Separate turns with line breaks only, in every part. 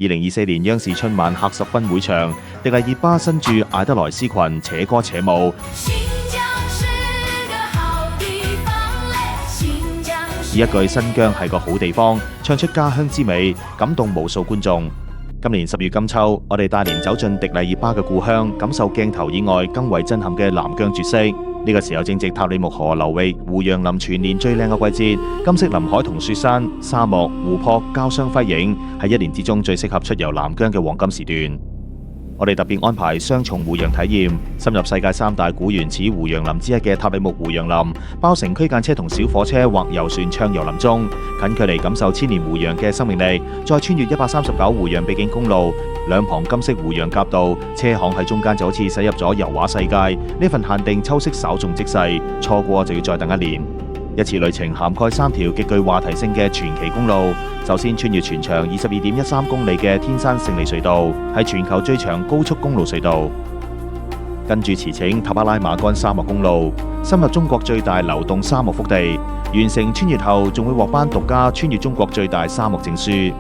2024年央視春晚客十分會場，迪麗熱巴身住艾德萊斯裙，且歌且舞。以一句新疆係個好地方，唱出家鄉之美，感動無數觀眾。今年10月金秋，我哋帶年走進迪麗熱巴嘅故鄉，感受鏡頭以外更為震撼嘅南疆絕色。呢個時候正值塔里木河流域胡楊林全年最靚嘅季節，金色林海同雪山、沙漠、湖泊交相輝映，係一年之中最適合出遊南疆嘅黃金時段。我哋特別安排雙重胡楊體驗，深入世界3大古原始胡楊林之一嘅塔里木胡楊林，包乘區間車同小火車或遊船暢遊林中，近距離感受千年胡楊嘅生命力，再穿越139胡楊秘境公路，兩旁金色胡楊夾道，車行喺中間就好似駛入咗油畫世界。呢份限定秋色稍縱即逝，錯過就要再等1年。一次旅程涵蓋3條極具話題性嘅傳奇公路。首先穿越全長22.13公里嘅天山勝利隧道，係全球最長高速公路隧道。跟住馳騁塔克拉瑪干沙漠公路，深入中國最大流動沙漠腹地。完成穿越後，仲會獲頒獨家穿越中國最大沙漠證書。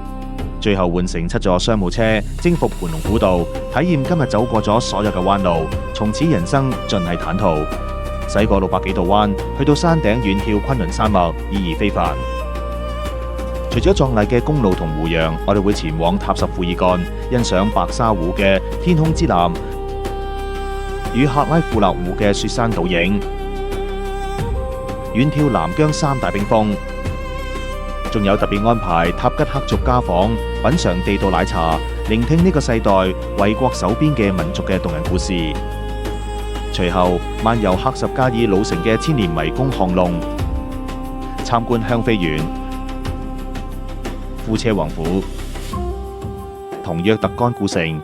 最後換乘7座商務車，征服盤龍古道，體驗今日走過咗所有嘅彎路，從此人生盡係坦途。駛過600幾度彎，去到山頂遠眺昆崙山脈，意義非凡。除咗壯麗嘅公路同胡楊，我哋會前往塔什庫爾幹，欣賞白沙湖嘅天空之藍與喀拉庫勒湖嘅雪山倒影，遠眺南疆3大冰峰。仲有特別安排塔吉克族家訪，品嚐地道奶茶，聆聽呢個世代為國守邊嘅民族嘅動人故事。隨後漫遊喀什加爾老城嘅千年迷宮項弄，參觀香妃園、庫車王府同約特干古城，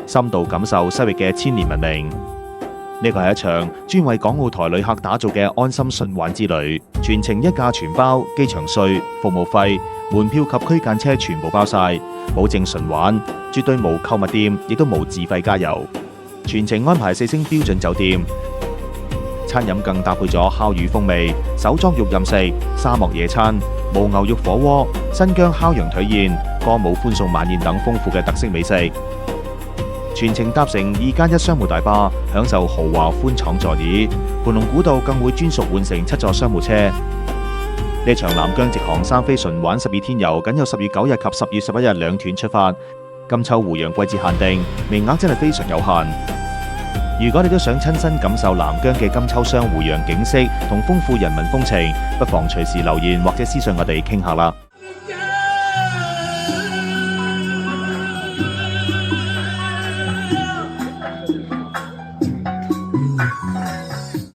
深度感受西域嘅千年文明。呢個係一場專為港澳台旅客打造嘅安心順玩之旅，全程一價全包，機場稅、服務費、門票及區間車全部包晒，保證順玩，絕對無購物店，亦都無自費加油。全程安排4星標準酒店，餐飲更搭配咗烤魚風味、手裝肉任食、沙漠野餐、牦牛肉火鍋、新疆烤羊腿宴、歌舞歡送晚宴等豐富嘅特色美食。全程搭乘2+1商務大巴，享受豪華寬敞座椅。盤龍古道更會專屬換乘7座商務車。呢場南疆直航3飛順玩12天遊，僅有10月9日及10月11日2團出發。金秋胡楊季節限定，名額真係非常有限。如果你都想親身感受南疆嘅金秋雙胡楊景色同豐富人民風情，不妨隨時留言或者私信我哋傾下啦。